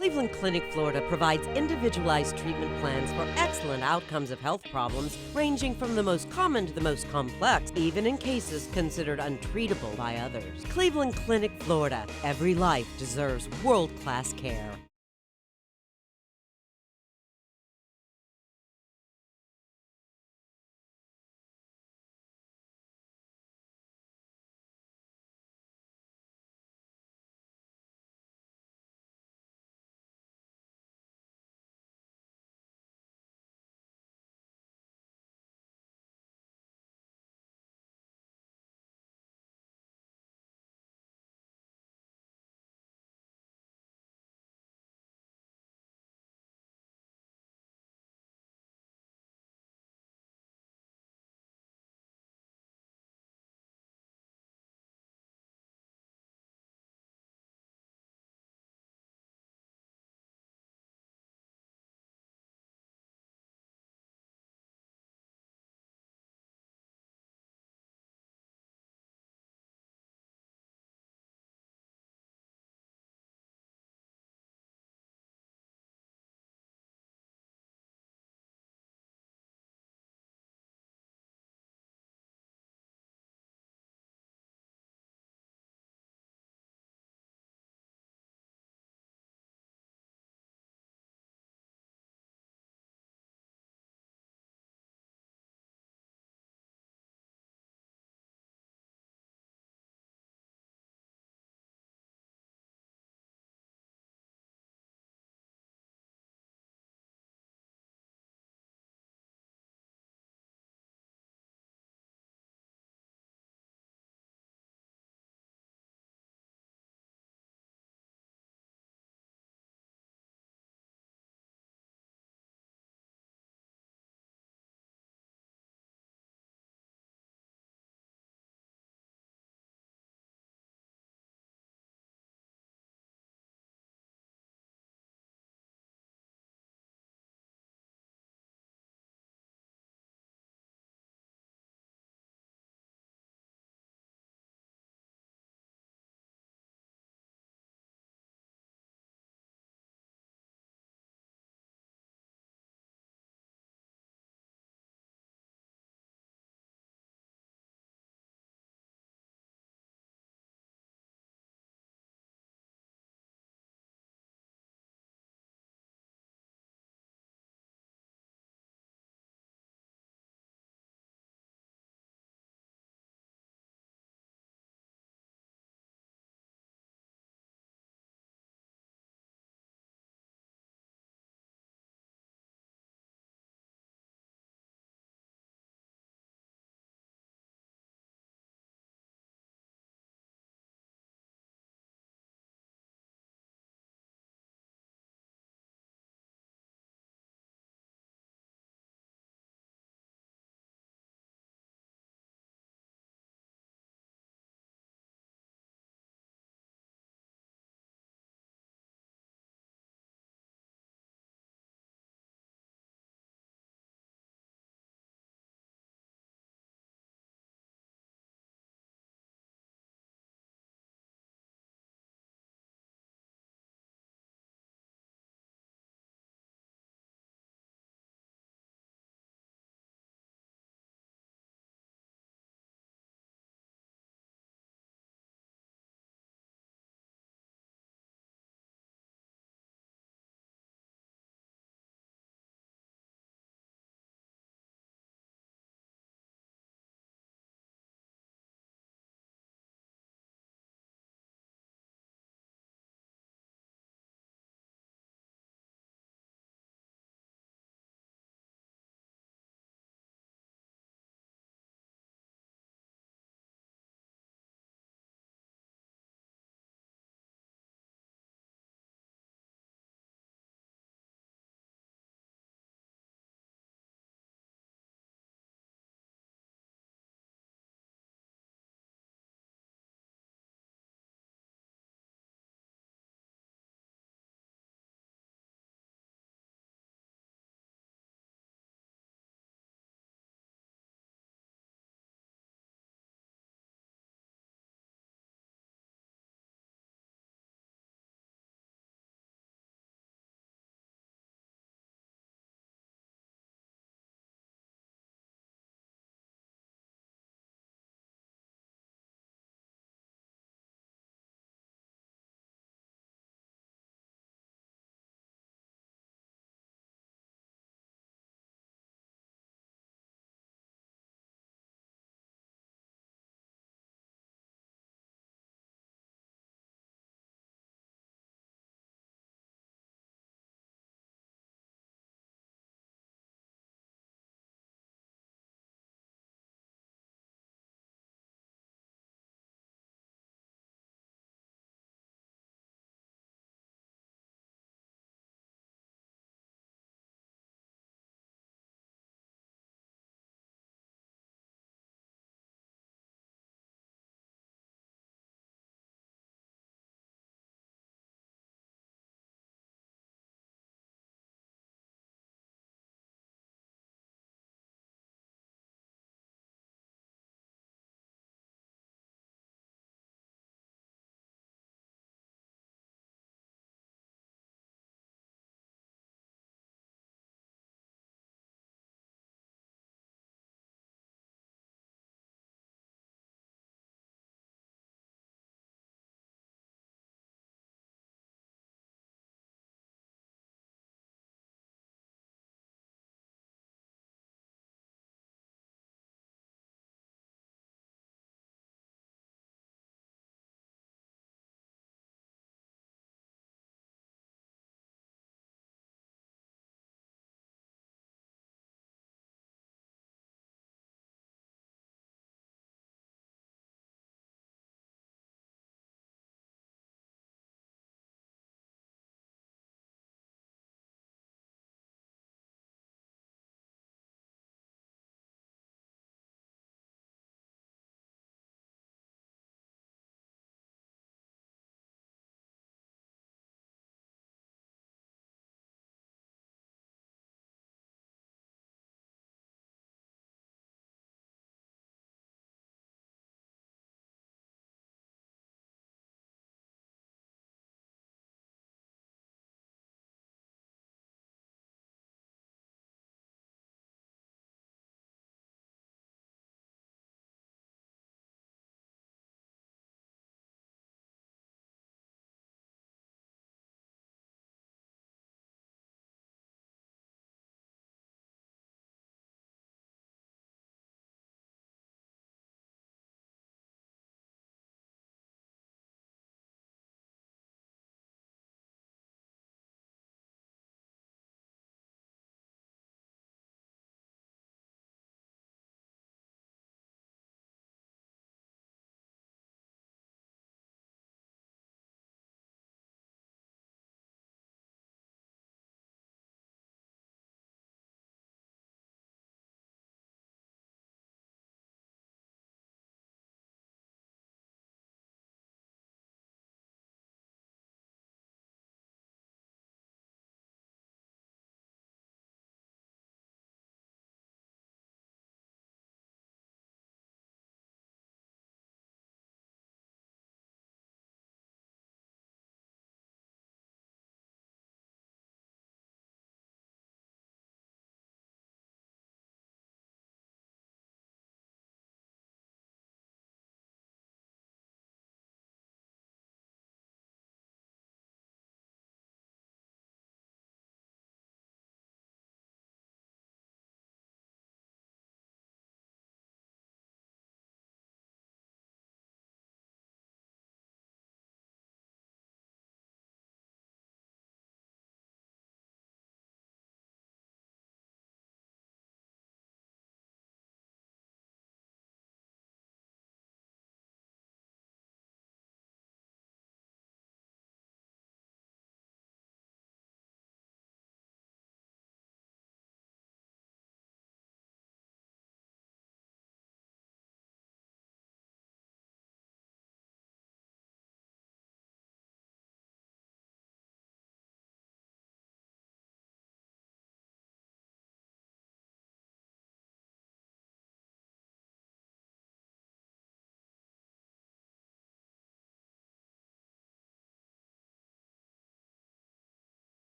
Cleveland Clinic, Florida provides individualized treatment plans for excellent outcomes of health problems ranging from the most common to the most complex, even in cases considered untreatable by others. Cleveland Clinic, Florida. Every life deserves world-class care.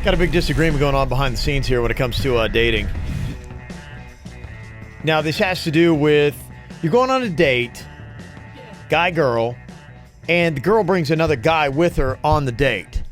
Got a big disagreement going on behind the scenes here when it comes to dating. Now, this has to do with you're going on a date, guy, girl, and the girl brings another guy with her on the date.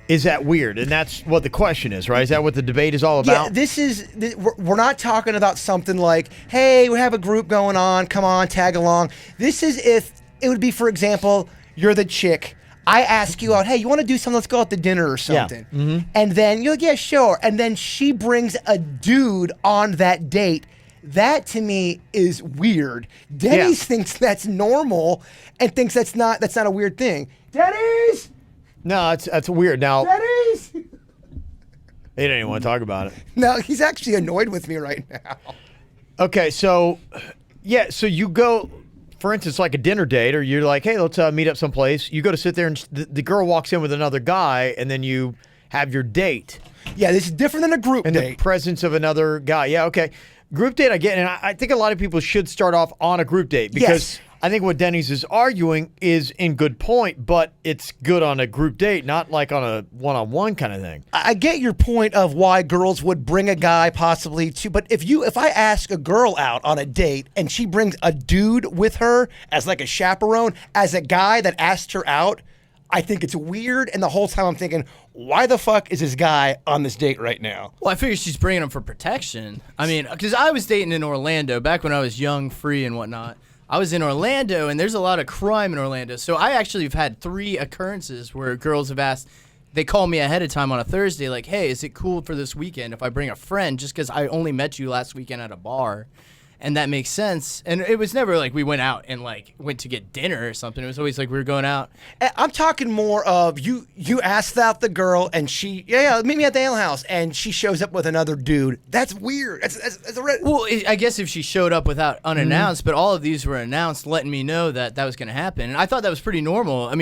Is that weird? And that's what the question is, right? Is that what the debate is all about? Yeah, we're not talking about something like, hey, we have a group going on, come on, tag along. This is if it would be, for example, you're the chick. I ask you out, hey, you want to do something? Let's go out to dinner or something. Yeah. Mm-hmm. And then you're like, yeah, sure. And then she brings a dude on that date. That to me is weird. Denny's thinks that's normal and thinks that's not a weird thing. Denny's! No, that's weird. Now, Denny's! he didn't even want to talk about it. No, he's actually annoyed with me right now. Okay, so you go, for instance, like a dinner date, or you're like, hey, let's meet up someplace. You go to sit there, and the girl walks in with another guy, and then you have your date. Yeah, this is different than a group in date. In the presence of another guy. Yeah, okay. Group date, I get, and I think a lot of people should start off on a group date because I think what Denny's is arguing is in good point, but it's good on a group date, not like on a one-on-one kind of thing. I get your point of why girls would bring a guy possibly too, but if I ask a girl out on a date and she brings a dude with her as like a chaperone, as a guy that asked her out, I think it's weird, and the whole time I'm thinking, why the fuck is this guy on this date right now? Well, I figure she's bringing him for protection. I mean, because I was dating in Orlando back when I was young, free, and whatnot. I was in Orlando, and there's a lot of crime in Orlando. So I actually have had 3 occurrences where girls have asked, they call me ahead of time on a Thursday, like, hey, is it cool for this weekend if I bring a friend just because I only met you last weekend at a bar? And that makes sense. And it was never like we went out and like went to get dinner or something. It was always like we were going out. I'm talking more of you asked out the girl and she, meet me at the ale house, and she shows up with another dude. That's weird. That's a well, I guess if she showed up without unannounced, but all of these were announced, letting me know that was going to happen. And I thought that was pretty normal. I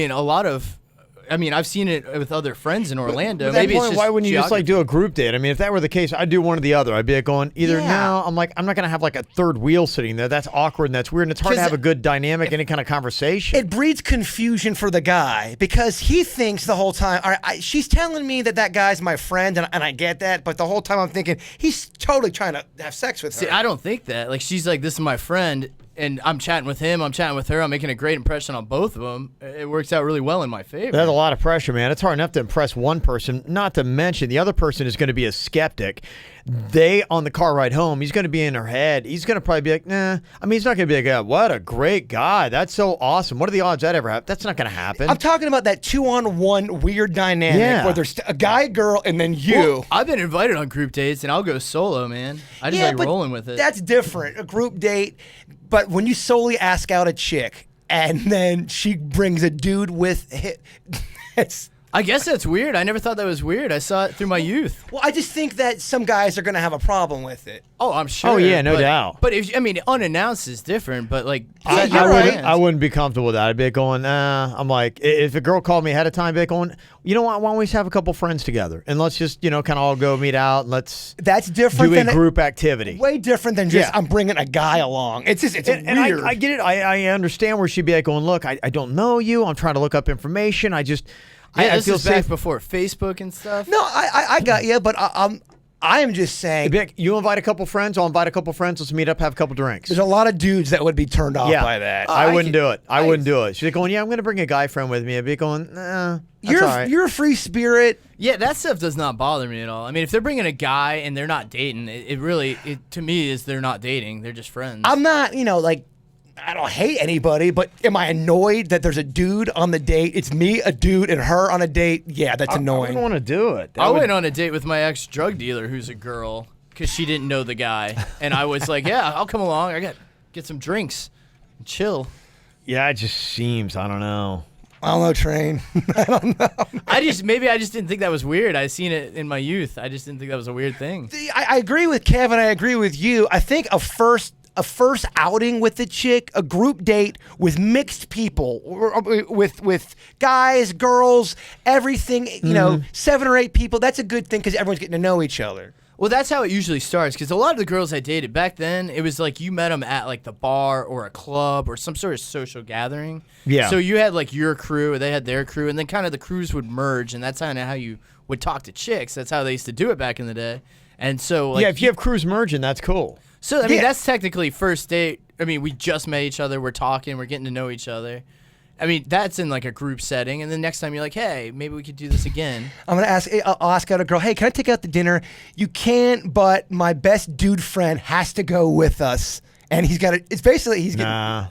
mean, I've seen it with other friends in Orlando. But maybe point, it's just why wouldn't you just like geography. do a group date? I mean, if that were the case, I'd do one or the other. I'd be like going either no. I'm not going to have like a third wheel sitting there. That's awkward and that's weird. And it's hard to have a good dynamic, any kind of conversation. It breeds confusion for the guy because he thinks the whole time, all right, she's telling me that guy's my friend, and I get that, but the whole time I'm thinking he's totally trying to have sex with her. See, I don't think that. Like, she's like, this is my friend. And I'm chatting with him, I'm chatting with her, I'm making a great impression on both of them. It works out really well in my favor. That's a lot of pressure, man. It's hard enough to impress one person, not to mention the other person is going to be a skeptic. They, on the car ride home, he's going to be in her head. He's going to probably be like, nah. I mean, he's not going to be like, what a great guy. That's so awesome. What are the odds that ever happens? That's not going to happen. I'm talking about that 2-on-1 weird dynamic where there's a guy, girl, and then you. Well, I've been invited on group dates, and I'll go solo, man. I just like rolling with it. That's different. A group date. But when you solely ask out a chick and then she brings a dude with it, I guess that's weird. I never thought that was weird. I saw it through my youth. Well, I just think that some guys are going to have a problem with it. Oh, I'm sure. Oh, yeah, no doubt. But unannounced is different. But like, I wouldn't be comfortable with that. I'd be going, I'm like, if a girl called me ahead of time, I'd be going, you know what? Why don't we just have a couple friends together and let's just, kind of all go meet out and let's That's different do than a group activity. Way different than just I'm bringing a guy along. It's weird. And I get it. I understand where she'd be like going, look, I don't know you. I'm trying to look up information. I feel safe safe before Facebook and stuff. No, I got you, but I am just saying. You invite a couple friends, I'll invite a couple friends, let's meet up, have a couple drinks. There's a lot of dudes that would be turned off by that. I wouldn't do it. I wouldn't do it. She's like going, I'm going to bring a guy friend with me. I'd be going, nah, that's all right. You're a free spirit. Yeah, that stuff does not bother me at all. I mean, if they're bringing a guy and they're not dating, it really, to me, is they're not dating. They're just friends. I'm not, I don't hate anybody, but am I annoyed that there's a dude on the date? It's me, a dude, and her on a date? Yeah, that's annoying. I don't want to do it. I went on a date with my ex-drug dealer who's a girl because she didn't know the guy. And I was like, yeah, I'll come along. I get some drinks and chill. Yeah, it just seems, I don't know. I don't know, Train. I don't know. Maybe I just didn't think that was weird. I seen it in my youth. I just didn't think that was a weird thing. I agree with Kevin. I agree with you. I think a first outing with the chick, a group date with mixed people, with guys, girls, everything, 7 or 8 people, that's a good thing because everyone's getting to know each other. Well, that's how it usually starts, because a lot of the girls I dated back then, it was like you met them at like the bar or a club or some sort of social gathering. Yeah. So you had like your crew, they had their crew, and then kind of the crews would merge, and that's kind of how you would talk to chicks. That's how they used to do it back in the day. And so, like, yeah, if you have crews merging, that's cool. So I mean, that's technically first date. I mean, we just met each other, we're talking, we're getting to know each other. I mean, that's in like a group setting, and then next time you're like, hey, maybe we could do this again. I'm gonna ask out a girl. Hey, can I take you out to dinner? You can't, but my best dude friend has to go with us, and he's got to. It's basically he's Nah.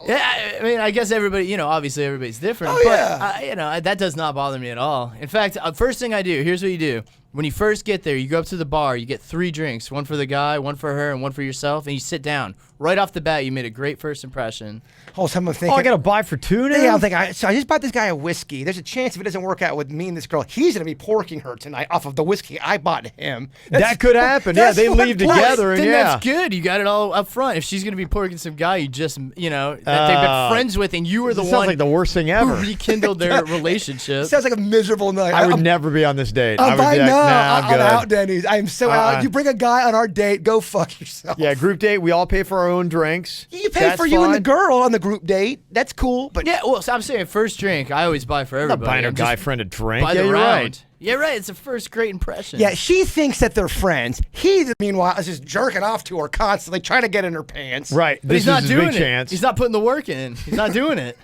Yeah, I mean, I guess everybody, obviously everybody's different. Oh, but, yeah. that does not bother me at all. In fact, first thing I do, here's what you do. When you first get there, you go up to the bar, you get 3 drinks, one for the guy, one for her, and one for yourself, and you sit down. Right off the bat, you made a great first impression. Oh, someone Oh, thinking. I got to buy for 2 now? Yeah, I'm thinking. So I just bought this guy a whiskey. There's a chance if it doesn't work out with me and this girl, he's gonna be porking her tonight off of the whiskey I bought him. That could happen. Yeah, they leave together, and Then yeah. that's good. You got it all up front. If she's going to be porking some guy you just, that they've been friends with, and you were the This one sounds like the worst thing who ever. rekindled their relationship. Sounds like a miserable night. I would never be on this date. I I'm would be fine like, now. nah, I'm good. out, Denny's. I am so out. You bring a guy on our date, go fuck yourself. Yeah, group date, we all pay for our own drinks. You pay That's for you and the fine. girl on the group date. That's cool. But Yeah, well, so I'm saying first drink, I always buy for I'm not everybody. buying a I'm guy just friend a drink. by Yeah, the you're round. right. Yeah, right. It's a first great impression. yeah, she thinks that they're friends. He, meanwhile, is just jerking off to her constantly, trying to get in her pants. Right. But This he's not is his doing big it. chance. He's not putting the work in. He's not doing it.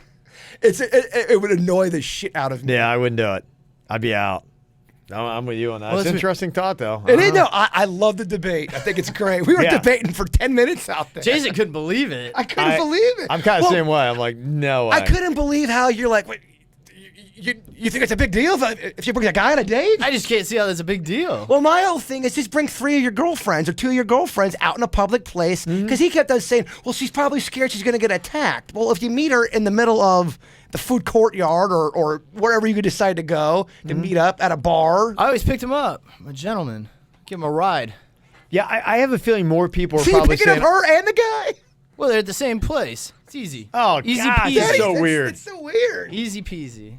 It would annoy the shit out of me. Yeah, I wouldn't do it. I'd be out. I'm with you on that. Well, It's an let's- interesting thought, though. It is, no, I love the debate. I think it's great. We were Yeah. debating for 10 minutes out there. Jason couldn't believe it. I couldn't believe it. I'm kind of Well, the same way. I'm like, no way. I couldn't believe how you're like, wait, you think it's a big deal if you bring a guy on a date? I just can't see how that's a big deal. Well, my whole thing is just bring 3 of your girlfriends or 2 of your girlfriends out in a public place. Because he kept on saying, well, she's probably scared she's going to get attacked. Well, if you meet her in the middle of the food courtyard or wherever you could decide to go to meet up at a bar. I always picked him up. I'm a gentleman. Give him a ride. Yeah, I have a feeling more people are See, you probably picking up saying, her and the guy? Well, they're at the same place. It's easy. Oh, easy gosh, peasy. that's so weird. It's so weird. Easy peasy.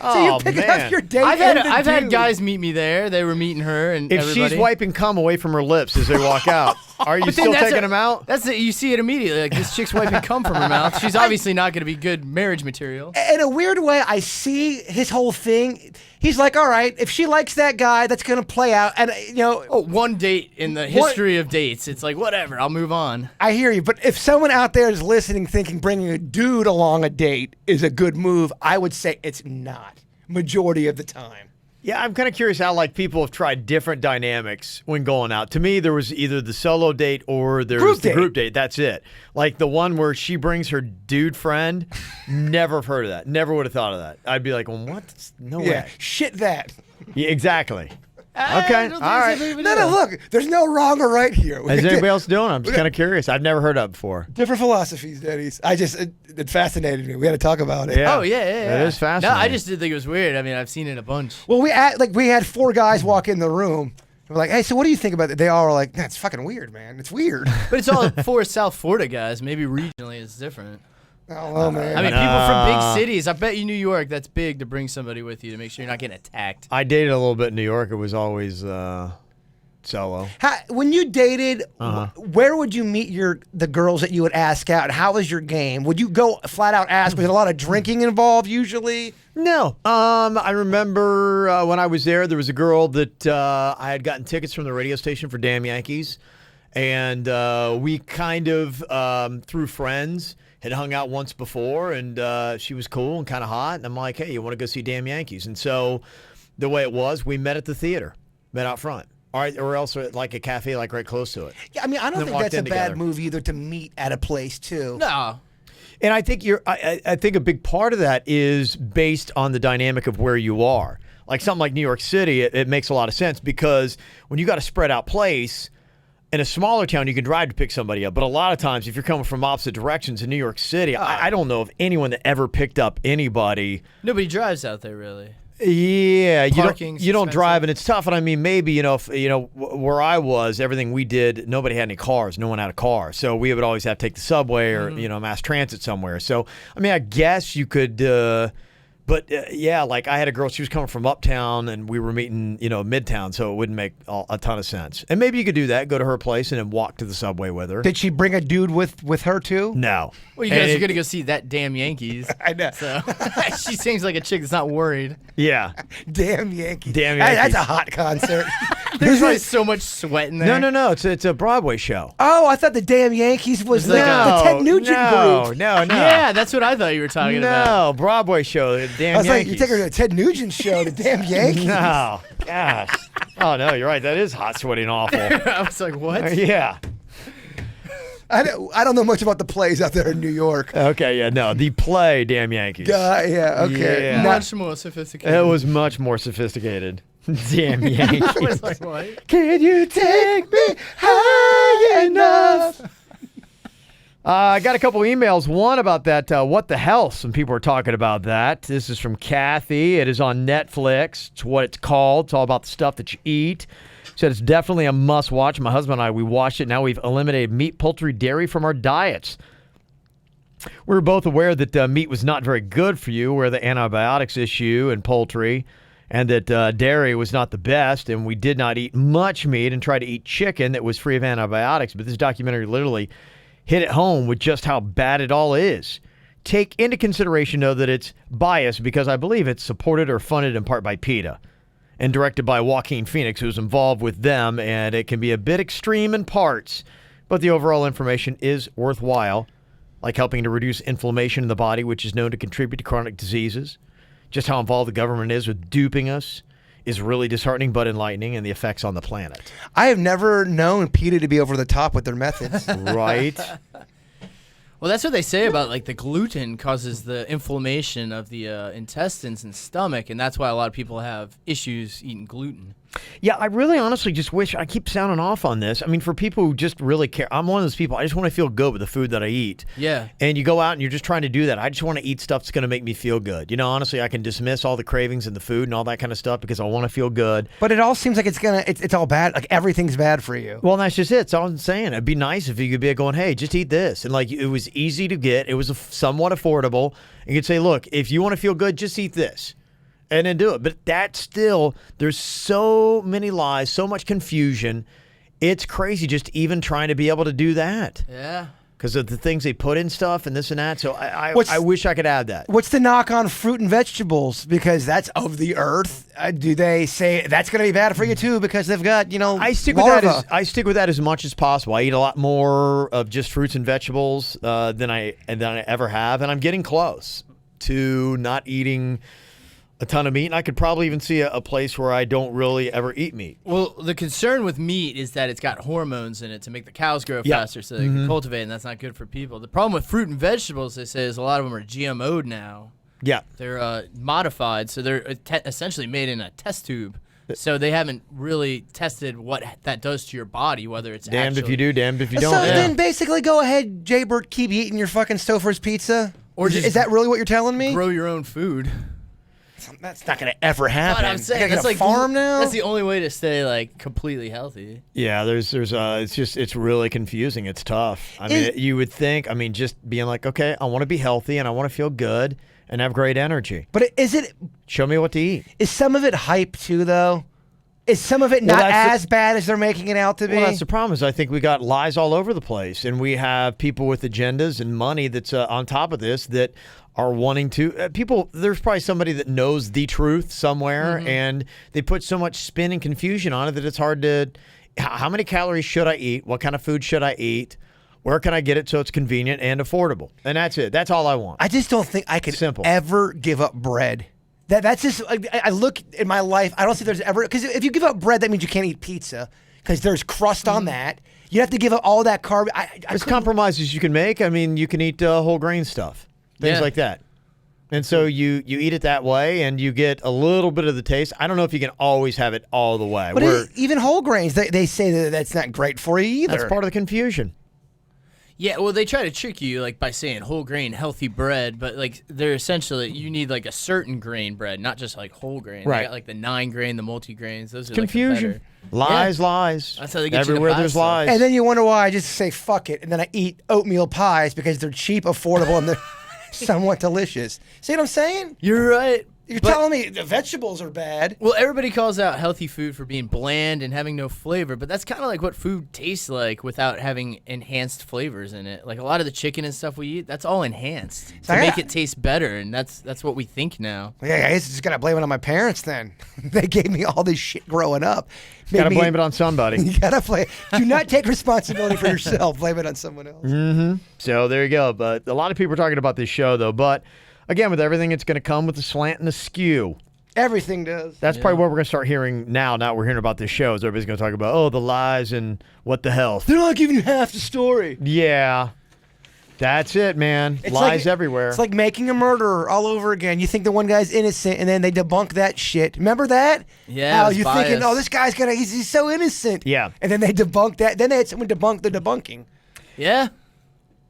So you're Oh, picking man. up your date I've and had the had dude. guys meet me there. They were meeting her and if everybody. she's wiping cum away from her lips as they walk out, are you But then still that's taking a- them out? That's it. You see it immediately. Like this chick's wiping cum from her mouth. She's obviously not going to be good marriage material. In a weird way, I see his whole thing. He's like, all right, if she likes that guy, that's going to play out. And, Oh, one date in the history of dates. It's like whatever. I'll move on. I hear you. But if someone out there is listening thinking bringing a dude along a date is a good move, I would say it's not. Majority of the time. Yeah, I'm kind of curious how people have tried different dynamics when going out. To me, there was either the solo date or there's Group the date. group date. That's it. Like the one where she brings her dude friend. Never have heard of that. Never would have thought of that. I'd be like, well, what? No Yeah, way. shit that. Yeah, exactly. I Okay, don't think all it's right. that big of a No, deal. look, there's no wrong or right here. Is anybody else doing? I'm just kind of curious. I've never heard of it before. Different philosophies, Denny's. It fascinated me. We had to talk about it. Yeah. Oh yeah. It is fascinating. No, I just did think it was weird. I mean, I've seen it a bunch. Well, we had 4 guys walk in the room. We're like, hey, so what do you think about it? They all were like, nah, it's fucking weird, man. It's weird. But it's all for South Florida guys. Maybe regionally it's different. Oh, man. I mean, people from big cities. I bet you New York, that's big to bring somebody with you to make sure you're not getting attacked. I dated a little bit in New York. It was always solo. When you dated, where would you meet the girls that you would ask out? How was your game? Would you go flat out ask? Was there a lot of drinking involved usually? No. I remember when I was there was a girl that I had gotten tickets from the radio station for Damn Yankees. And we kind of, through friends, had hung out once before. And she was cool and kind of hot. And I'm like, hey, you want to go see Damn Yankees? And so the way it was, we met at the theater, met out front. Or else at like a cafe like right close to it. Yeah, I mean, I don't Then think walked that's a in bad together. move either to meet at a place too. No. And I think I think a big part of that is based on the dynamic of where you are. Like something like New York City, it makes a lot of sense because when you got a spread out place, in a smaller town, you can drive to pick somebody up. But a lot of times, if you're coming from opposite directions in New York City, I don't know of anyone that ever picked up anybody. Nobody drives out there, really. Yeah, Parking's you don't expensive. drive, and it's tough. And I mean, maybe if where I was, everything we did, nobody had any cars. No one had a car, so we would always have to take the subway or mass transit somewhere. So I mean, I guess you could But yeah, like I had a girl, she was coming from uptown and we were meeting, midtown, so it wouldn't make a ton of sense. And maybe you could do that, go to her place and then walk to the subway with her. Did she bring a dude with her too? No. Well, you guys are going to go see that damn Yankees. I know. So she seems like a chick that's not worried. Yeah. Damn Yankees. Damn Yankees. That's a hot concert. There's probably so much sweat in there. No. It's a Broadway show. Oh, I thought the damn Yankees was the Ted Nugent group. No. Yeah, that's what I thought you were talking about. No, Broadway show, the damn I was like, Yankees. you take her to a Ted Nugent show, the damn Yankees. No, gosh. Oh, no, you're right. That is hot, sweaty, and awful. I was like, what? Yeah. I don't know much about the plays out there in New York. Okay, yeah, no. The play, damn Yankees. Yeah, okay. Yeah. Much more sophisticated. It was much more sophisticated. Damn Yankees. I was like, what? Can you take me high enough? I got a couple emails. One about that, what the hell? Some people are talking about that. This is from Kathy. It is on Netflix. It's what it's called. It's all about the stuff that you eat. Said it's definitely a must watch. My husband and I, we watched it. Now we've eliminated meat, poultry, dairy from our diets. We were both aware that meat was not very good for you, where the antibiotics issue in poultry, and that dairy was not the best, and we did not eat much meat and tried to eat chicken that was free of antibiotics. But this documentary literally hit it home with just how bad it all is. Take into consideration, though, that it's biased because I believe it's supported or funded in part by PETA and directed by Joaquin Phoenix, who's involved with them, and it can be a bit extreme in parts, but the overall information is worthwhile, like helping to reduce inflammation in the body, which is known to contribute to chronic diseases. Just how involved the government is with duping us is really disheartening but enlightening, and the effects on the planet. I have never known PETA to be over the top with their methods. Right? Well, that's what they say about like the gluten causes the inflammation of the intestines and stomach, and that's why a lot of people have issues eating gluten. Yeah, I really honestly just wish, I keep sounding off on this. I mean, for people who just really care, I'm one of those people, I just want to feel good with the food that I eat. Yeah. And you go out and you're just trying to do that. I just want to eat stuff that's going to make me feel good. Honestly, I can dismiss all the cravings and the food and all that kind of stuff because I want to feel good. But it all seems like it's all bad. Like everything's bad for you. Well, that's just it. That's all I'm saying. It'd be nice if you could be going, hey, just eat this. And like, it was easy to get. It was somewhat affordable. And you could say, look, if you want to feel good, just eat this. And then do it. But that's still, there's so many lies, so much confusion. It's crazy just even trying to be able to do that. Yeah. Because of the things they put in stuff and this and that. So I wish I could add that. What's the knock on fruit and vegetables? Because that's of the earth. Do they say that's going to be bad for you too? Because they've got, I stick with that as much as possible. I eat a lot more of just fruits and vegetables than I ever have. And I'm getting close to not eating a ton of meat, and I could probably even see a place where I don't really ever eat meat. Well, the concern with meat is that it's got hormones in it to make the cows grow faster so they can cultivate, and that's not good for people. The problem with fruit and vegetables, they say, is a lot of them are GMO'd now. Yeah. They're modified, so they're essentially made in a test tube. So they haven't really tested what that does to your body, whether it's damned if you do, damned if you don't. So then basically go ahead, Jay Burt, keep eating your fucking Stouffer's pizza? Or is that really what you're telling me? Grow your own food. That's not going to ever happen. But I'm saying, I gotta that's get a like farm now? That's the only way to stay like completely healthy. Yeah, it's really confusing. It's tough. I mean, you would think, just being like, okay, I want to be healthy and I want to feel good and have great energy. But Show me what to eat. Is some of it hype too, though? Is some of it not as bad as they're making it out to be? Well, that's the problem. Is I think we got lies all over the place, and we have people with agendas and money that's on top of this that are wanting to people. There's probably somebody that knows the truth somewhere, and they put so much spin and confusion on it that it's hard to. How many calories should I eat? What kind of food should I eat? Where can I get it so it's convenient and affordable? And that's it. That's all I want. I just don't think I could ever give up bread. That's just, I look in my life, I don't see there's ever, because if you give up bread, that means you can't eat pizza, because there's crust on that. You have to give up all that carb. There's compromises you can make. You can eat whole grain stuff, things like that. And so you eat it that way, and you get a little bit of the taste. I don't know if you can always have it all the way. But even whole grains, they say that that's not great for you either. That's part of the confusion. Yeah, well, they try to trick you like by saying whole grain, healthy bread, but like they're essentially you need like a certain grain bread, not just like whole grain. Right. They got like the 9 grain, the multi-grains. Those are confusion. Like lies. That's how they get everywhere. You to buy there's stuff. lies. And then you wonder why I just say fuck it, and then I eat oatmeal pies because they're cheap, affordable, and somewhat delicious. See what I'm saying? You're right. You're telling me the vegetables are bad. Well, everybody calls out healthy food for being bland and having no flavor, but that's kind of like what food tastes like without having enhanced flavors in it. Like a lot of the chicken and stuff we eat, that's all enhanced to make it taste better, and that's what we think now. Yeah, I guess just gotta blame it on my parents then. They gave me all this shit growing up. Gotta blame it on somebody. You gotta blame. Do not take responsibility for yourself. Blame it on someone else. Mm-hmm. So there you go. But a lot of people are talking about this show, though. But again, with everything, it's going to come with a slant and a skew. Everything does. That's probably what we're going to start hearing now. Now we're hearing about this show. Is everybody's going to talk about, the lies and what the health. They're not giving you half the story. Yeah. That's it, man. It's lies like, everywhere. It's like making a murderer all over again. You think the one guy's innocent, and then they debunk that shit. Remember that? Yeah. How it was you're biased. thinking, this guy's he's so innocent. Yeah. And then they debunk that. Then they had someone debunk the debunking. Yeah.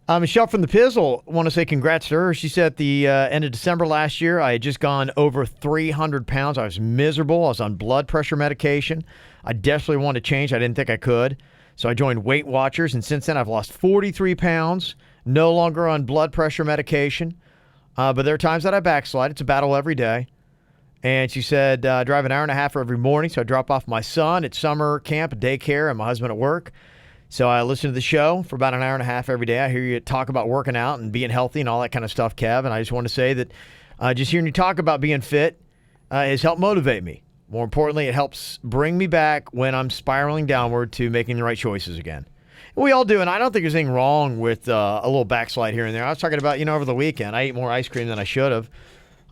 Michelle from the Pizzle, want to say congrats to her. She said at the end of December last year, I had just gone over 300 pounds. I was miserable. I was on blood pressure medication. I desperately wanted to change. I didn't think I could. So I joined Weight Watchers, and since then I've lost 43 pounds, no longer on blood pressure medication. But there are times that I backslide. It's a battle every day. And she said, I drive an hour and a half every morning, so I drop off my son at summer camp, daycare, and my husband at work. So I listen to the show for about an hour and a half every day. I hear you talk about working out and being healthy and all that kind of stuff, Kev. And I just want to say that just hearing you talk about being fit has helped motivate me. More importantly, it helps bring me back when I'm spiraling downward to making the right choices again. We all do, and I don't think there's anything wrong with a little backslide here and there. I was talking about, over the weekend, I ate more ice cream than I should have.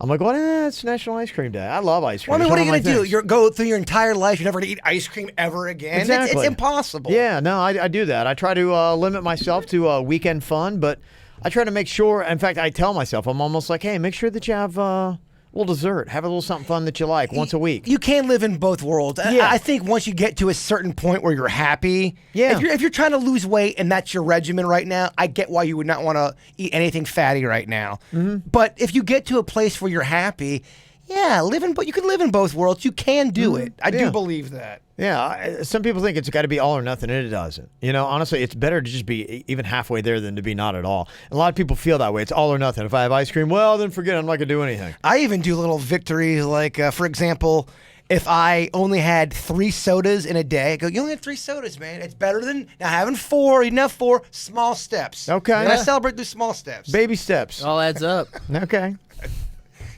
I'm like, it's National Ice Cream Day. I love ice cream. Well, I mean, what are you going to do? You go through your entire life, you're never going to eat ice cream ever again? Exactly. It's impossible. Yeah, no, I do that. I try to limit myself to weekend fun, but I try to make sure, in fact, I tell myself, I'm almost like, hey, make sure that you have a little dessert. Have a little something fun that you like once a week. You can't live in both worlds. Yeah. I think once you get to a certain point where you're happy, if you're trying to lose weight and that's your regimen right now, I get why you would not want to eat anything fatty right now. Mm-hmm. But if you get to a place where you're happy, you can live in both worlds. You can do it. I do believe that. Yeah, some people think it's got to be all or nothing, and it doesn't. Honestly, it's better to just be even halfway there than to be not at all. And a lot of people feel that way. It's all or nothing. If I have ice cream, well, then forget it. I'm not going to do anything. I even do little victories, like, for example, if I only had 3 sodas in a day, I go, you only had 3 sodas, man. It's better than now having 4. You didn't have 4. Small steps. Okay. And I celebrate those small steps. Baby steps. All adds up. Okay.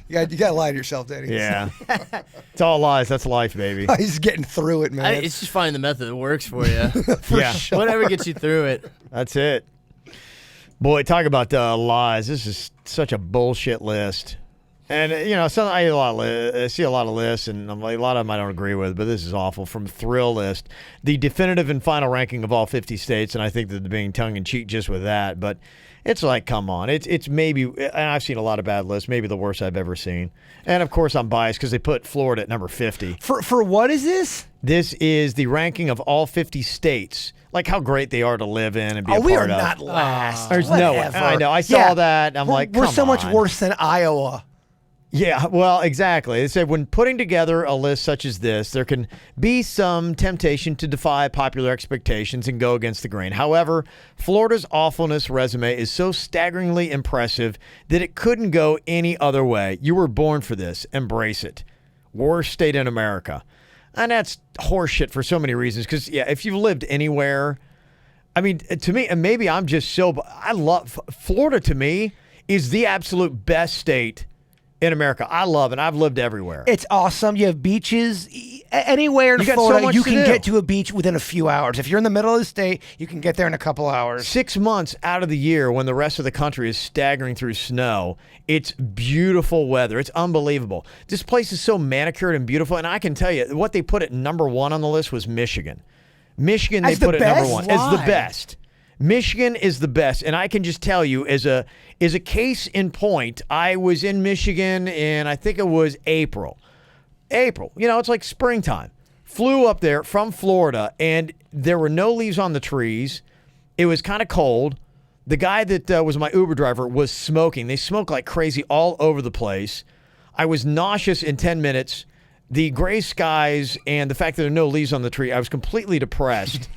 You got to lie to yourself, Daddy. Yeah. It's all lies. That's life, baby. He's getting through it, man. It's just finding the method that works for you. Sure. Whatever gets you through it. That's it. Boy, talk about lies. This is such a bullshit list. And, I see a lot of lists, and I'm like, a lot of them I don't agree with, but this is awful. From Thrill List, the definitive and final ranking of all 50 states, and I think that they're being tongue-in-cheek just with that, but it's like, come on. It's maybe, and I've seen a lot of bad lists, maybe the worst I've ever seen. And, of course, I'm biased because they put Florida at number 50. For what is this? This is the ranking of all 50 states, like how great they are to live in and be a part of. We are not last. There's no way. I know. I saw that. I'm like, we're so come much on. worse than Iowa. Yeah, well, exactly. It said when putting together a list such as this, there can be some temptation to defy popular expectations and go against the grain. However, Florida's awfulness resume is so staggeringly impressive that it couldn't go any other way. You were born for this. Embrace it. Worst state in America. And that's horseshit for so many reasons. Because, if you've lived anywhere, I mean, to me, and maybe I'm just I love Florida. To me, is the absolute best state in America. I love it. I've lived everywhere. It's awesome. You have beaches. Anywhere in You got Florida, so much you to can do. get to a beach within a few hours. If you're in the middle of the state, you can get there in a couple hours. 6 months out of the year when the rest of the country is staggering through snow, it's beautiful weather. It's unbelievable. This place is so manicured and beautiful, and I can tell you, what they put at number 1 on the list was Michigan. Michigan, As they the put at number best? 1 as the Why? best. Michigan is the best, and I can just tell you, as a case in point, I was in Michigan in, I think it was April. It's like springtime. Flew up there from Florida, and there were no leaves on the trees. It was kind of cold. The guy that was my Uber driver was smoking. They smoke like crazy all over the place. I was nauseous in 10 minutes. The gray skies and the fact that there are no leaves on the tree, I was completely depressed.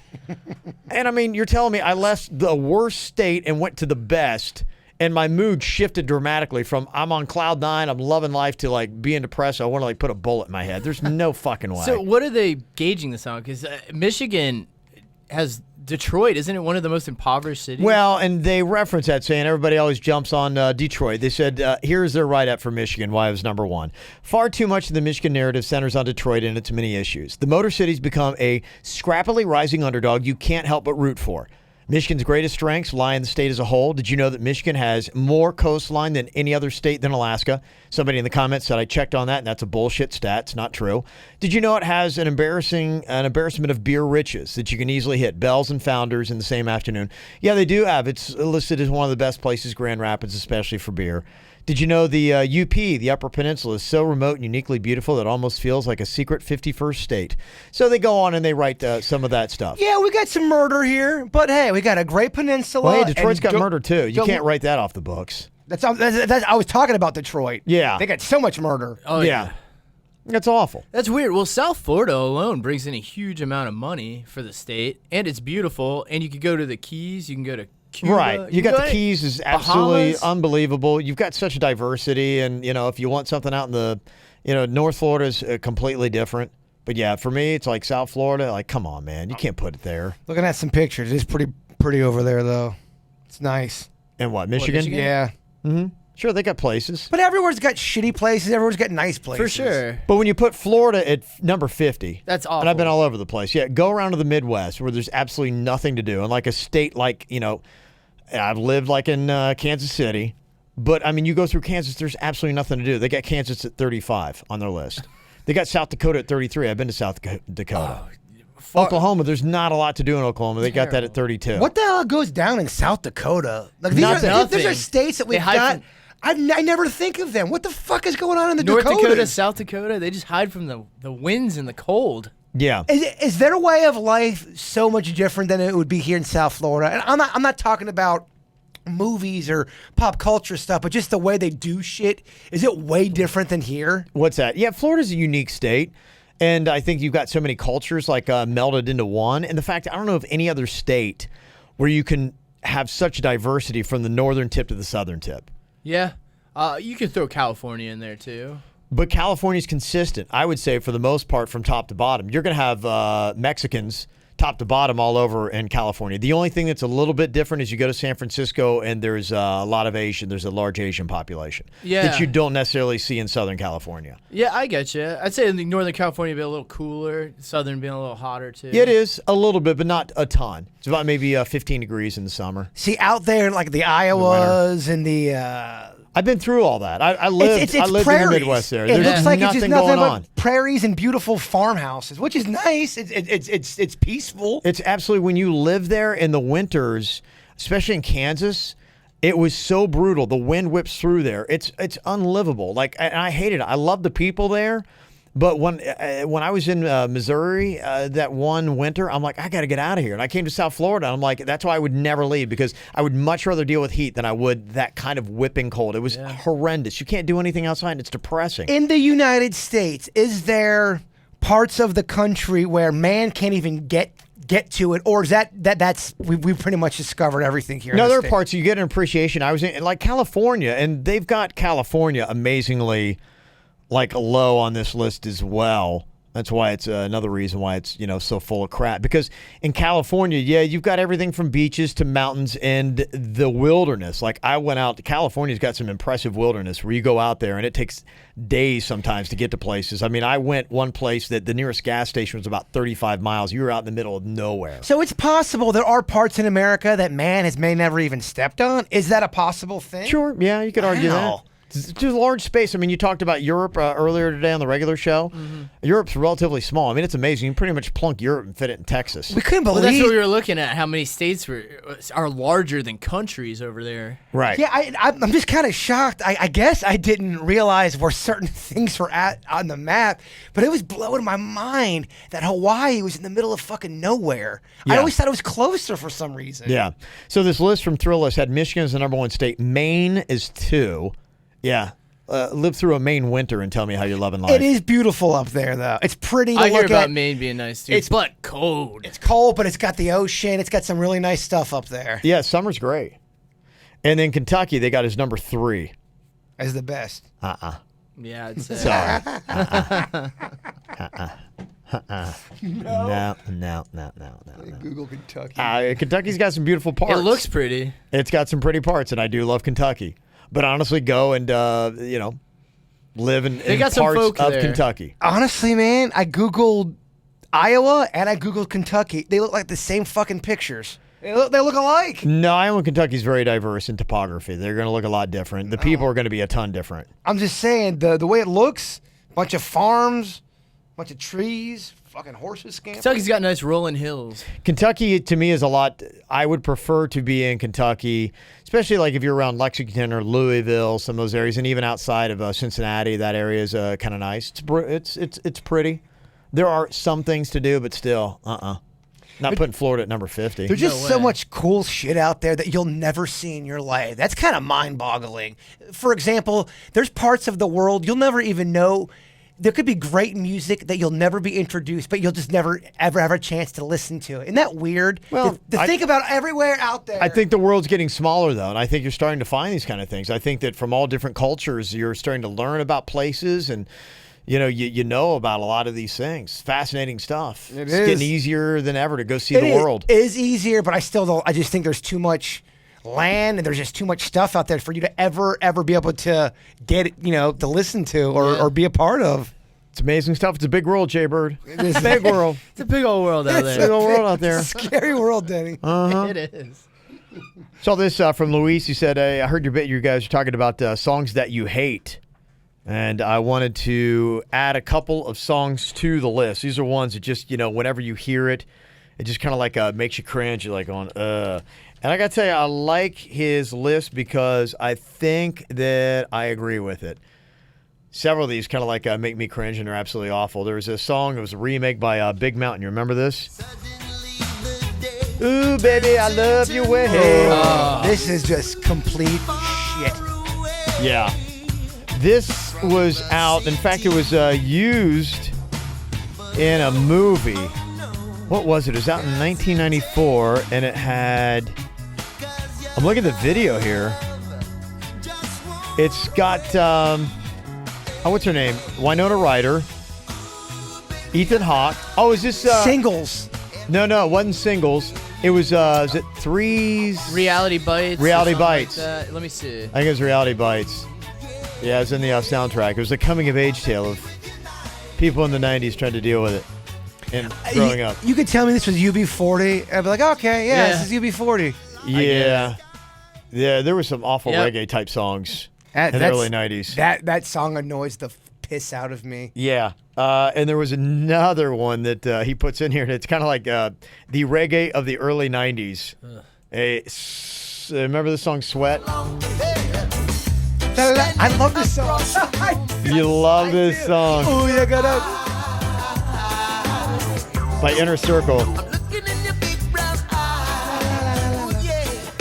And I mean, you're telling me I left the worst state and went to the best and my mood shifted dramatically from I'm on cloud 9, I'm loving life, to like being depressed. I want to like put a bullet in my head. There's no fucking way. So what are they gauging this on? Because Michigan has Detroit. Isn't it one of the most impoverished cities? Well, and they reference that, saying everybody always jumps on Detroit. They said, here's their write-up for Michigan, why it was number one. Far too much of the Michigan narrative centers on Detroit and its many issues. The Motor City's become a scrappily rising underdog you can't help but root for. Michigan's greatest strengths lie in the state as a whole. Did you know that Michigan has more coastline than any other state than Alaska? Somebody in the comments said I checked on that, and that's a bullshit stat. It's not true. Did you know it has an embarrassment of beer riches that you can easily hit, Bells and Founders, in the same afternoon? Yeah, they do have. It's listed as one of the best places, Grand Rapids, especially for beer. Did you know the UP, the Upper Peninsula, is so remote and uniquely beautiful that it almost feels like a secret 51st state? So they go on and they write some of that stuff. Yeah, we got some murder here, but hey, we got a great peninsula. Well, hey, Detroit's got murder too. You can't write that off the books. That's I was talking about Detroit. Yeah. They got so much murder. Oh, yeah. That's awful. That's weird. Well, South Florida alone brings in a huge amount of money for the state, and it's beautiful, and you could go to the Keys, you can go to Cuba. Right. You got the Keys is absolutely Bahamas. Unbelievable. You've got such diversity, and, you know, if you want something out in the, you know, North Florida is completely different. But, yeah, for me, it's like South Florida. Like, come on, man. You can't put it there. Looking at some pictures, it's pretty over there, though. It's nice. And what, Michigan? Michigan? Yeah. Mm-hmm. Sure, they got places. But everywhere's got shitty places. Everywhere's got nice places. For sure. But when you put Florida at number 50, That's awful. and I've been all over the place. Yeah, go around to the Midwest where there's absolutely nothing to do. And like a state like, you know, I've lived like in Kansas City, but I mean, you go through Kansas, there's absolutely nothing to do. They got Kansas at 35 on their list. They got South Dakota at 33. I've been to South Dakota. Oklahoma, there's not a lot to do in Oklahoma. They got that at 32. What the hell goes down in South Dakota? Like these Nothing. are states that we've hide got. from- I never think of them. What the fuck is going on in the North Dakotas? Dakota, South Dakota, they just hide from the winds and the cold. Yeah. Is their way of life so much different than it would be here in South Florida? And I'm not talking about movies or pop culture stuff, but just the way they do shit. Is it way different than here? What's that? Yeah, Florida's a unique state. And I think you've got so many cultures like melded into one. And the fact, I don't know of any other state where you can have such diversity from the northern tip to the southern tip. Yeah. You could throw California in there, too. But California's consistent, I would say, for the most part, from top to bottom. You're going to have Mexicans top to bottom all over in California. The only thing that's a little bit different is you go to San Francisco and there's a lot of Asian. There's a large Asian population that you don't necessarily see in Southern California. Yeah, I get you. I'd say in Northern California be a little cooler, Southern being a little hotter, too. Yeah, it is a little bit, but not a ton. It's about maybe 15 degrees in the summer. See, out there in like the Iowas and the... I've been through all that. I lived in the Midwest there. It There's looks like it's just nothing going but on. prairies and beautiful farmhouses, which is nice. It's peaceful. It's absolutely, when you live there in the winters, especially in Kansas, it was so brutal. The wind whips through there. It's unlivable. Like, and I hated it. I love the people there. But when I was in Missouri that one winter, I'm like, I got to get out of here. And I came to South Florida. And I'm like, that's why I would never leave, because I would much rather deal with heat than I would that kind of whipping cold. It was horrendous. You can't do anything outside, and it's depressing. In the United States, is there parts of the country where man can't even get to it, or is that's we've pretty much discovered everything here? No, there are parts you get an appreciation. I was in like California, and they've got California amazingly like low on this list as well. That's why it's another reason why it's, so full of crap. Because in California, you've got everything from beaches to mountains and the wilderness. Like, I went out to California's got some impressive wilderness where you go out there and it takes days sometimes to get to places. I mean, I went one place that the nearest gas station was about 35 miles. You were out in the middle of nowhere. So it's possible there are parts in America that man may never even stepped on. Is that a possible thing? Sure. Yeah, you could argue Wow. that. It's just a large space. I mean, you talked about Europe earlier today on the regular show. Mm-hmm. Europe's relatively small. I mean, it's amazing. You can pretty much plunk Europe and fit it in Texas. We couldn't believe. Well, that's what we were looking at. How many states are larger than countries over there? Right. Yeah, I'm just kind of shocked. I guess I didn't realize where certain things were at on the map, but it was blowing my mind that Hawaii was in the middle of fucking nowhere. Yeah. I always thought it was closer for some reason. Yeah. So this list from Thrillist had Michigan as the number one state. Maine is 2. Yeah. Live through a Maine winter and tell me how you're loving life. It is beautiful up there, though. It's pretty to I look hear at. about Maine being nice, too. But cold. It's cold, but it's got the ocean. It's got some really nice stuff up there. Yeah, summer's great. And then Kentucky, they got his number 3. As the best. Yeah, I'd say. Sorry. No. Google Kentucky. Kentucky's got some beautiful parts. It looks pretty. It's got some pretty parts, and I do love Kentucky. But honestly, go and live in got some parts folk of there. Kentucky. Honestly, man, I Googled Iowa and I Googled Kentucky. They look like the same fucking pictures. They look alike. No, Iowa and Kentucky's very diverse in topography. They're going to look a lot different. The people are going to be a ton different. I'm just saying, the way it looks, bunch of farms, bunch of trees, fucking horses scampering. Kentucky's got nice rolling hills. Kentucky, to me, is a lot. I would prefer to be in Kentucky, especially like if you're around Lexington or Louisville, some of those areas, and even outside of Cincinnati. That area is kind of nice. It's pretty. There are some things to do, but still, Not putting Florida at number 50. There's just so much cool shit out there that you'll never see in your life. That's kind of mind-boggling. For example, there's parts of the world you'll never even know. There could be great music that you'll never be introduced, but you'll just never, ever have a chance to listen to. Isn't that weird? Well, to think about everywhere out there. I think the world's getting smaller, though, and I think you're starting to find these kind of things. I think that from all different cultures, you're starting to learn about places and you know about a lot of these things. Fascinating stuff. It's getting easier than ever to go see the world. It is easier, but I still don't. I just think there's too much land and there's just too much stuff out there for you to ever be able to get, to listen to or be a part of. It's amazing stuff. It's a big world, Jay Bird. It's a big world. It's a big old world out It's a there. big old world out there. Scary world, Denny. It is. Saw this from Luis. He said, I heard your bit. You guys are talking about songs that you hate. And I wanted to add a couple of songs to the list. These are ones that just, whenever you hear it, it just kind of like makes you cringe. You're like going, And I got to tell you, I like his list because I think that I agree with it. Several of these kind of like make me cringe, and they're absolutely awful. There was a song, it was a remake by Big Mountain. You remember this? Ooh, baby, I love your way. This is just complete shit. Yeah. This was out. In fact, it was used in a movie. What was it? It was out in 1994, and it had... I'm looking at the video here. It's got... what's her name? Winona Ryder. Ethan Hawke. Oh, is this... Singles. No, it wasn't Singles. It was, is it Threes? Reality Bites. Reality or something Bites. Like that. Let me see. I think it was Reality Bites. Yeah, it was in the soundtrack. It was a coming-of-age tale of people in the 90s trying to deal with it and growing up. You could tell me this was UB40. I'd be like, okay, yeah. This is UB40. Yeah. Yeah, there were some awful reggae-type songs in the early 90s. That song annoys the piss out of me. Yeah. And there was another one that he puts in here, and it's kind of like the reggae of the early 90s. Remember the song Sweat? I love this song. You love this song. Oh, you gotta. By Inner Circle.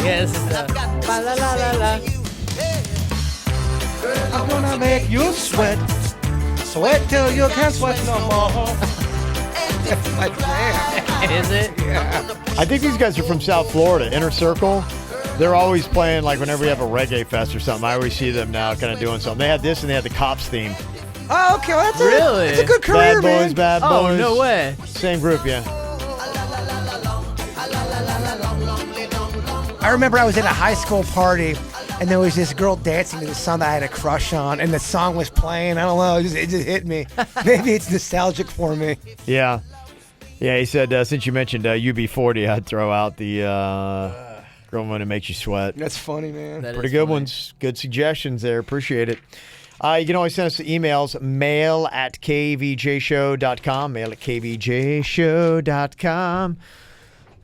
Yeah, this is the... La la la la la. I'm gonna make you sweat. Sweat till you can't sweat no more. That's my jam. Is it? Yeah. I think these guys are from South Florida, Inner Circle. They're always playing, like, whenever we have a reggae fest or something. I always see them now kind of doing something. They had this, and they had the Cops theme. Oh, okay. Well, Really? It's a good career, Bad Boys, man. Bad Boys. Oh, no way. Same group, yeah. I remember I was at a high school party, and there was this girl dancing to the song that I had a crush on, and the song was playing. I don't know. It just hit me. Maybe it's nostalgic for me. Yeah. Yeah, he said, since you mentioned UB40, I'd throw out the Girl One Who Makes You Sweat. That's funny, man. That Pretty is good funny. ones. Good suggestions there. Appreciate it. You can always send us the emails, mail@kvjshow.com, mail@kvjshow.com.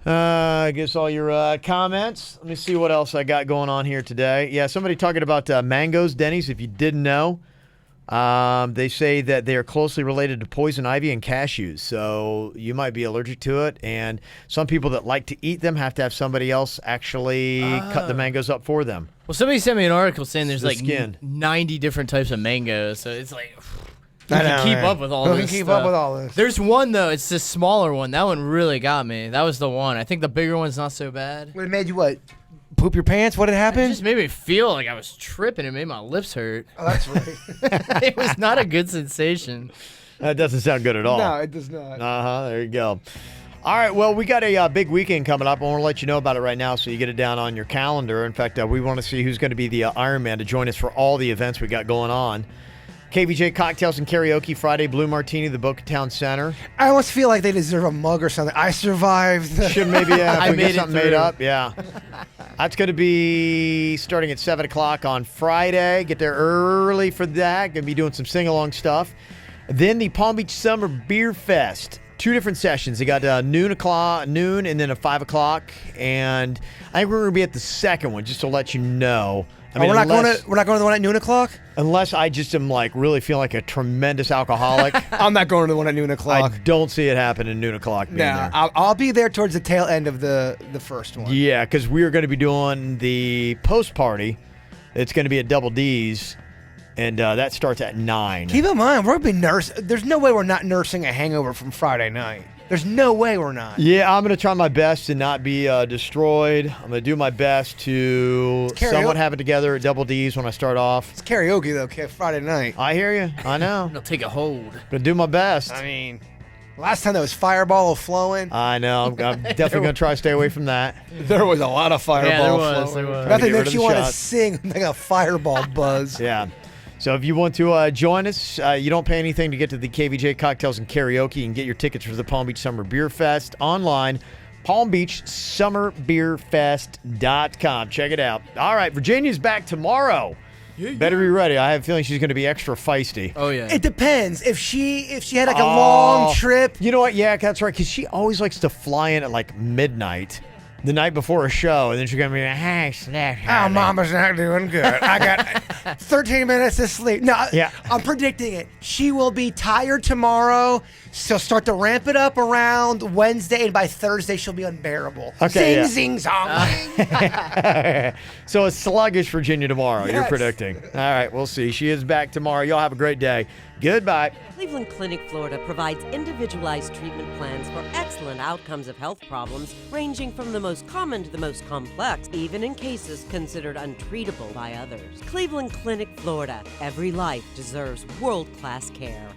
I guess all your comments. Let me see what else I got going on here today. Yeah, somebody talking about mangoes, Denny's, if you didn't know. They say that they are closely related to poison ivy and cashews, so you might be allergic to it. And some people that like to eat them have to have somebody else actually cut the mangoes up for them. Well, somebody sent me an article saying there's The like skin. 90 different types of mangoes, so it's like... I Who know, can keep man. up with all Who this can keep stuff? up with all this? There's one, though. It's the smaller one. That one really got me. That was the one. I think the bigger one's not so bad. It made you what? poop your pants? What had It happened? just made me feel like I was tripping. It made my lips hurt. Oh, that's right. It was not a good sensation. That doesn't sound good at all. No, it does not. There you go. All right, well, we got a big weekend coming up. I want to let you know about it right now so you get it down on your calendar. In fact, we want to see who's going to be the Ironman to join us for all the events we got going on. KVJ Cocktails and Karaoke Friday, Blue Martini, the Boca Town Center. I almost feel like they deserve a mug or something. I survived. Should maybe I if we made get it something made through. up. Yeah. That's going to be starting at 7 o'clock on Friday. Get there early for that. Going to be doing some sing-along stuff. Then the Palm Beach Summer Beer Fest. 2 different sessions. They got noon, and then a 5 o'clock. And I think we're going to be at the second one, just to let you know. I mean, we're not going to the one at noon o'clock? Unless I just am like really feeling like a tremendous alcoholic. I'm not going to the one at noon I o'clock. don't see it happening noon o'clock being No, there. I'll be there towards the tail end of the first one. Yeah, because we are going to be doing the post party. It's going to be at Double D's, and that starts at 9. Keep in mind, we're going to be there's no way we're not nursing a hangover from Friday night. There's no way we're not. Yeah, I'm going to try my best to not be destroyed. I'm going to do my best to somewhat have it together at Double D's when I start off. It's karaoke, though, Friday night. I hear you. I know. It'll take a hold. Going to do my best. I mean, last time there was Fireball flowing. I know. I'm definitely going to try to stay away from that. There was a lot of Fireball flowing. There was. Nothing Get rid makes of you the want to shots. sing like a Fireball buzz. Yeah. So if you want to join us, you don't pay anything to get to the KVJ Cocktails and Karaoke. You can get your tickets for the Palm Beach Summer Beer Fest online, palmbeachsummerbeerfest.com. Check it out. All right, Virginia's back tomorrow. Better be ready. I have a feeling she's going to be extra feisty. Oh, yeah. It depends. If she had like a long trip. You know what? Yeah, that's right. Because she always likes to fly in at like midnight, the night before a show, and then she's going to be like, hey, Oh, Mama's not doing good. I got 13 minutes to sleep. No, Yeah. I'm predicting it. She will be tired tomorrow. So start to ramp it up around Wednesday, and by Thursday she'll be unbearable. Okay, yeah. Zing, zong. So a sluggish Virginia tomorrow, you're Yes. predicting. All right, we'll see. She is back tomorrow. Y'all have a great day. Goodbye. Cleveland Clinic, Florida provides individualized treatment plans for excellent outcomes of health problems, ranging from the most common to the most complex, even in cases considered untreatable by others. Cleveland Clinic, Florida. Every life deserves world-class care.